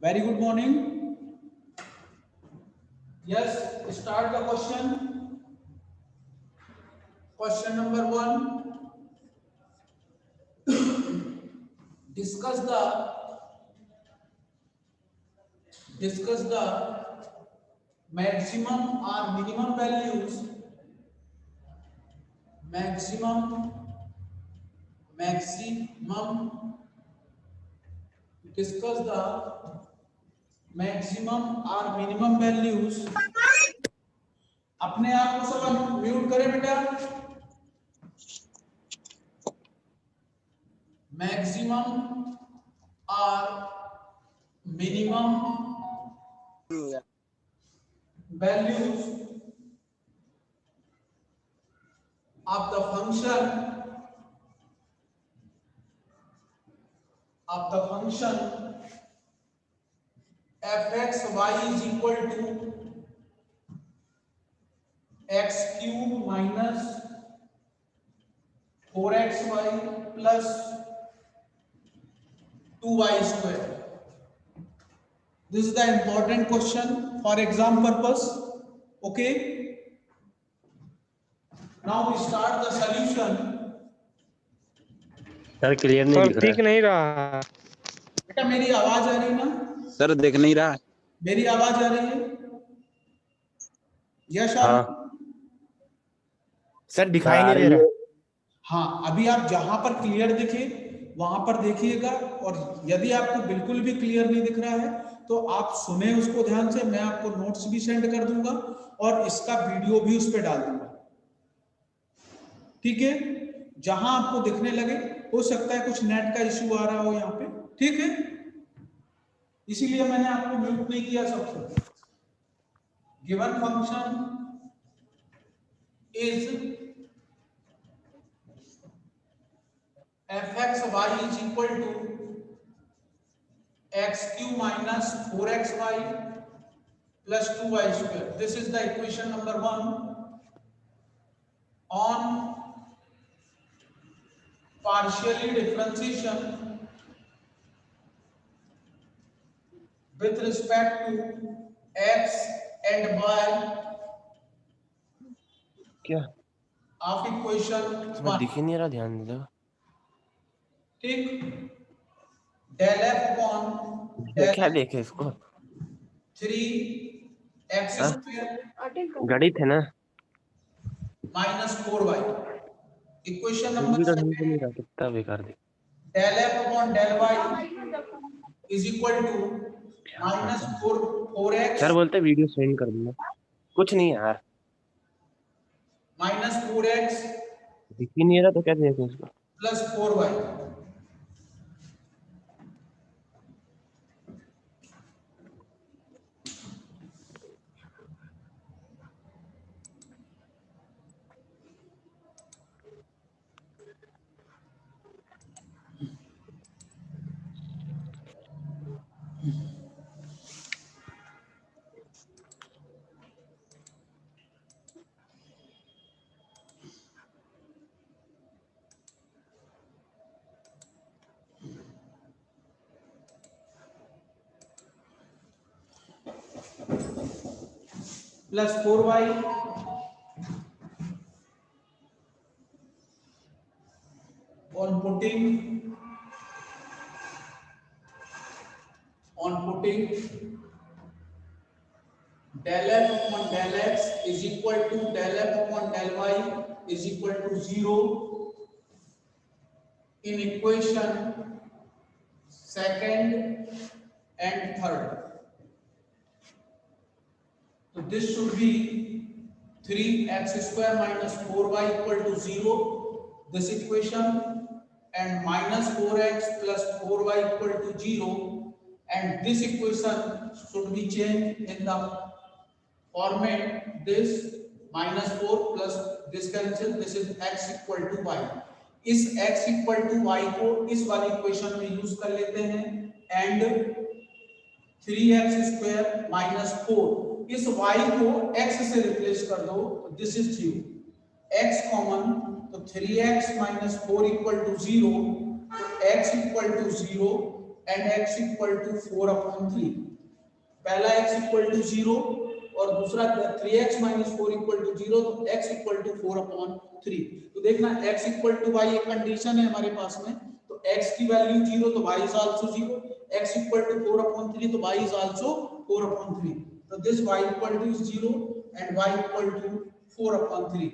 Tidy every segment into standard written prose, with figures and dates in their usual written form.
Very good morning. Yes, start the question. Question number one. Discuss the discuss the maximum or minimum values. Maximum maximum. Discuss the maximum or minimum values. अपने आप को सब mute करें बेटा. Maximum or minimum values of the function fxy is equal to x cube minus 4xy plus 2y square. This is the important question for exam purpose. Okay. Now we start the solution. Sir clear नहीं sir दिख दिख रहा नहीं रहा. बेटा मेरी आवाज आ रही है ना? सर दिख नहीं रहा. मेरी आवाज आ रही है? Yes sir. हाँ सर दिखाई नहीं दे रहा. हाँ, अभी आप जहां पर क्लियर दिखे वहां पर देखिएगा, और यदि आपको बिल्कुल भी क्लियर नहीं दिख रहा है तो आप सुने उसको ध्यान से. मैं आपको नोट्स भी सेंड कर दूंगा और इसका वीडियो भी उस पर डाल दूंगा. ठीक है. जहां आपको दिखने लगे, हो सकता है कुछ नेट का इश्यू आ रहा हो यहाँ पे. ठीक है, इसीलिए मैंने आपको म्यूट नहीं किया. सबसे given function is fxy is equal to x cube minus 4xy plus 2y square. This is the equation number 1. On partially differentiation with respect to x and y क्या of equation इसमें 1. दिख ही नहीं रहा, ध्यान दे. ठीक. del f upon del क्या देखे इसको? 3x हाँ? square गणित है ना. minus 4y. Equation number Hindi का ढंग से 2. नहीं रहा, कितना बेकार दे. Del f upon del y is equal to minus 4x sir बोलते वीडियो सेंड कर दूंगा. कुछ नहीं यार, minus 4x दिख ही नहीं रहा तो क्या देखे इसको. plus 4y. Plus 4y on putting del f upon del x is equal to del f upon del y is equal to 0 in equation second and third. So this should be 3x square minus 4y equal to 0, this equation, and minus 4x plus 4y equal to 0, and this equation should be changed in the format this minus 4 plus this cancel, this is x equal to y. इस x equal to y को इस वाली equation में use कर लेते हैं, and 3x square minus 4 इस y को x से रिप्लेस कर दो, दिस इज 0. x कॉमन, तो 3x माइनस 4 इक्वल टू 0, तो x equal to 0 and x equal to 4/3। पहला x इक्वल टू 0 और दूसरा 3x माइनस 4 इक्वल टू 0, तो x इक्वल टू 4/3। तो देखना x इक्वल टू y एक कंडीशन है हमारे पास में, तो x की वैल्यू 0 तो y is also 0, x equal to 4/3 तो y इज आल्सो 4/3। तो this y equal to 0 and y equal to 4/3।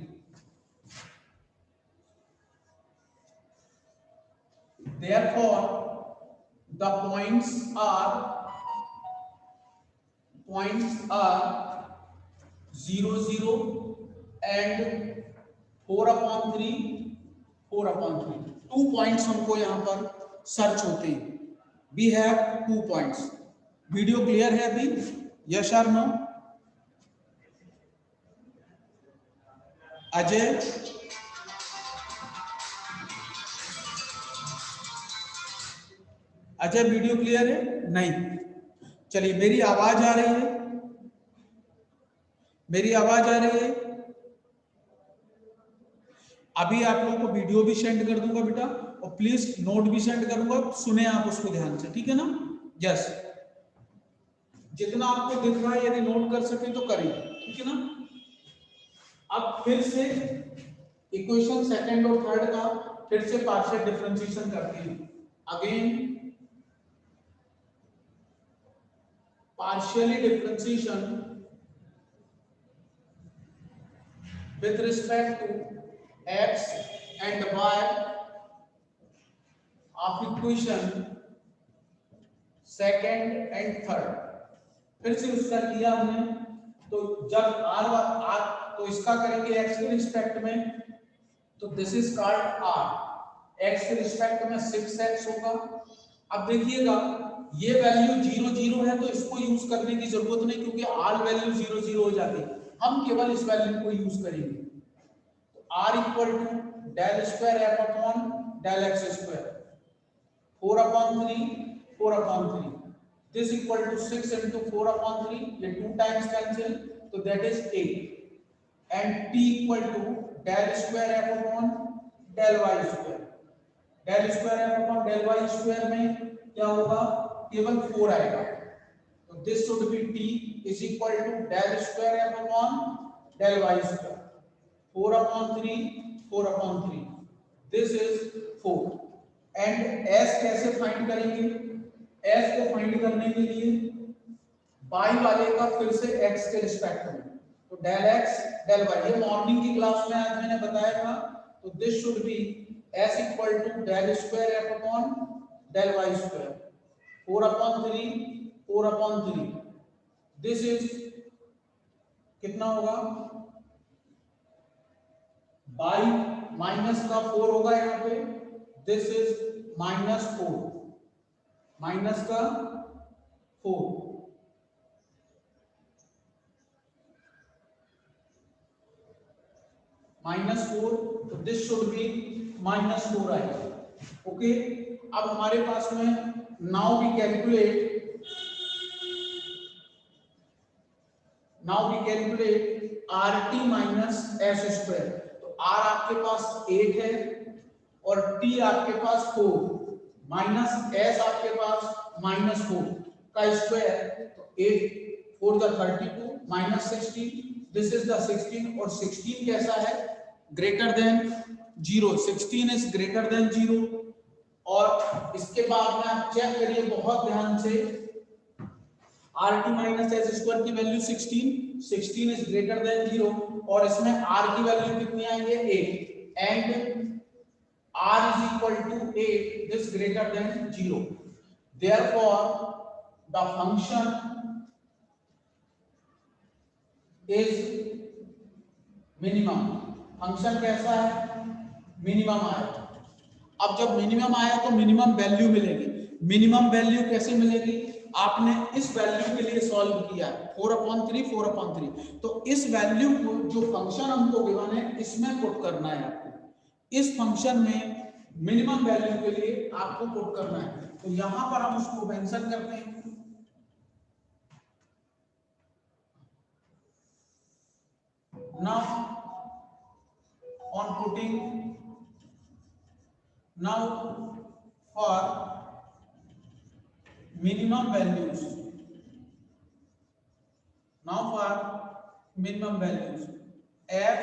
Therefore the points are 0 0 and 4/3 4/3। 2 points हमको यहाँ पर सर्च होते हैं। We have 2 points. Video clear है अभी? यस और no? Ajay, Ajay video clear है? नहीं। चलिए, मेरी आवाज आ रही है? मेरी आवाज आ रही है? अभी आप लोगों को वीडियो भी सेंड कर दूंगा बेटा, और प्लीज नोट भी सेंड करूंगा, सुने आप उसको ध्यान से, ठीक है ना? यस, जितना आपको दिख रहा है यदि नोट कर सके तो करें, ठीक है ना? अब फिर से इक्वेशन सेकंड और थर्ड का फिर से पार्शियल डिफरेंशिएशन करते हैं। Again partially differentiation with respect to x and y of equation second and third। फिर से उसका किया हमने, तो जब r तो इसका करेंगे x के रिस्पेक्ट में, तो this is called r। x के रिस्पेक्ट में 6x होगा। अब देखिएगा ये वैल्यू 0 0 है, तो इसको यूज करने की जरूरत नहीं, क्योंकि ऑल वैल्यू 0 0 हो जाती है। हम केवल इस वैल्यू को यूज करेंगे। तो r equal to del square f upon del x square, 4/3 4/3। This equal to 6 into 4/3, ये 2 टाइम्स कैंसिल, तो that is 8। And t equal to del square f upon del y square. Del square f upon del y square में क्या होगा? केवल 4 आएगा। तो this should be t is equal to del square f upon del y square, 4/3 4/3। This is 4। And s कैसे find करेंगे? s को find करने के लिए y वाले का फिर से x के रिस्पेक्ट में, तो डेल x डेल y, ये मॉर्निंग की क्लास में आज मैंने बताया था। तो this should be s equal to del square f upon del y square, 4/3 4/3। This is कितना होगा? y माइनस का 4 होगा यहाँ पे, दिस इज -4, माइनस का 4, -4, तो दिस शुड बी -4 आएगा। ओके, अब हमारे पास में now we calculate RT minus S square. तो R आपके पास 8 है और T आपके पास 4, माइनस S आपके पास -4 का स्क्वायर, तो 8 4 द 32 -16, दिस इज द 16। और 16 कैसा है? Greater than 0, 16 is greater than 0। और इसके बाद में आप चेक करिए बहुत ध्यान से, RT माइनस S स्क्वायर की वैल्यू 16 इज ग्रेटर देन 0, और इसमें R की वैल्यू कितनी आई है? 8, and R is equal to 8, this greater than 0. Therefore, the function is minimum। Function कैसा है? मिनिमम आया। अब जब मिनिमम आया तो मिनिमम वैल्यू मिलेगी। मिनिमम वैल्यू कैसे मिलेगी? आपने इस वैल्यू के लिए सॉल्व किया 4/3 4/3, तो इस वैल्यू को जो फंक्शन हमको गिवन है इसमें पुट करना है आपको। इस फंक्शन में मिनिमम वैल्यू के लिए आपको पुट करना है, तो यहां पर हम उसको मेंशन करते हैं। Now on putting, now for minimum values. Now for minimum values, f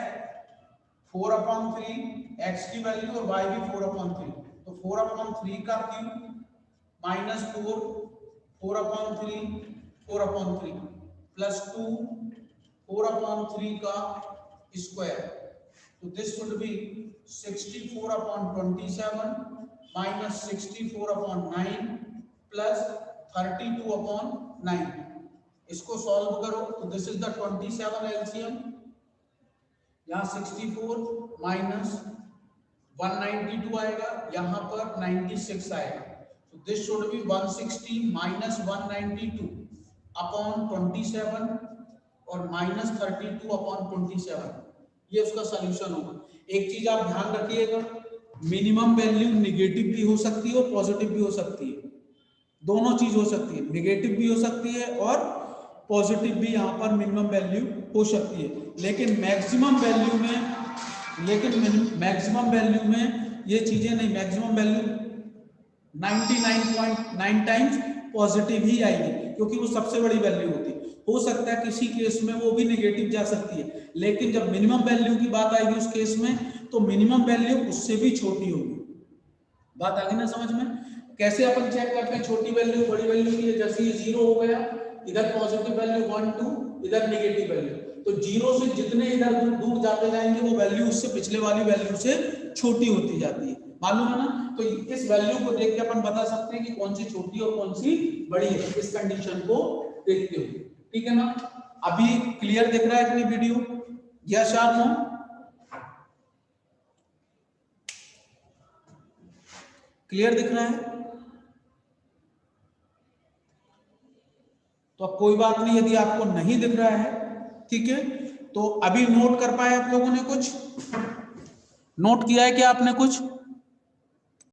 4/3 x की वैल्यू और y भी 4/3, तो 4/3 का क्यूब माइनस 4/3 4/3 प्लस 2 4/3 का स्क्वायर, तो this should B 64/27 minus 64/9 plus 32/9। इसको सॉल्व करो तो दिस इज द 27 एलसीएम, यहाँ 64 माइनस 192 आएगा, यहाँ पर 96 आएगा, तो this should B 160 minus 192 upon 27 और माइनस 32/27, ये उसका सॉल्यूशन होगा। एक चीज आप ध्यान रखिएगा, मिनिमम वैल्यू निगेटिव भी हो सकती है और पॉजिटिव भी हो सकती है, दोनों चीज हो सकती है, निगेटिव भी हो सकती है और पॉजिटिव भी यहाँ पर मिनिमम वैल्यू हो सकती है, लेकिन मैक्सिमम वैल्यू में ये चीजें नहीं, मैक्सिमम वैल्यू 99.9 टाइम्स पॉजिटिव ही आएगी, क्योंकि वो सबसे बड़ी वैल्यू होती है। हो सकता है किसी केस में वो भी नेगेटिव जा सकती है, लेकिन जब मिनिमम वैल्यू की बात आएगी उस केस में, तो मिनिमम वैल्यू उससे भी छोटी होगी। बात आ गई ना समझ में? कैसे अपन चेक करते हैं छोटी वैल्यू बड़ी वैल्यू की? जैसे ये 0 हो गया, इधर पॉजिटिव वैल्यू 1 2, इधर नेगेटिव वैल्यू, तो 0 से जितने इधर दूर जाते जाएंगे वो वैल्यू उससे पिछले वाली वैल्यू से छोटी होती जाती है, मालूम है ना? तो इस वैल्यू को देख के अपन बता सकते हैं कि कौन सी छोटी और कौन सी बड़ी है, इस कंडीशन को देखते हुए, ठीक है ना? अभी क्लियर दिख रहा है अपनी वीडियो? यस और नो? क्लियर दिख रहा है? तो अब कोई बात नहीं, यदि आपको नहीं दिख रहा है, ठीक है, तो अभी नोट कर पाए आप लोगों ने? कुछ नोट किया है क्या आपने? कुछ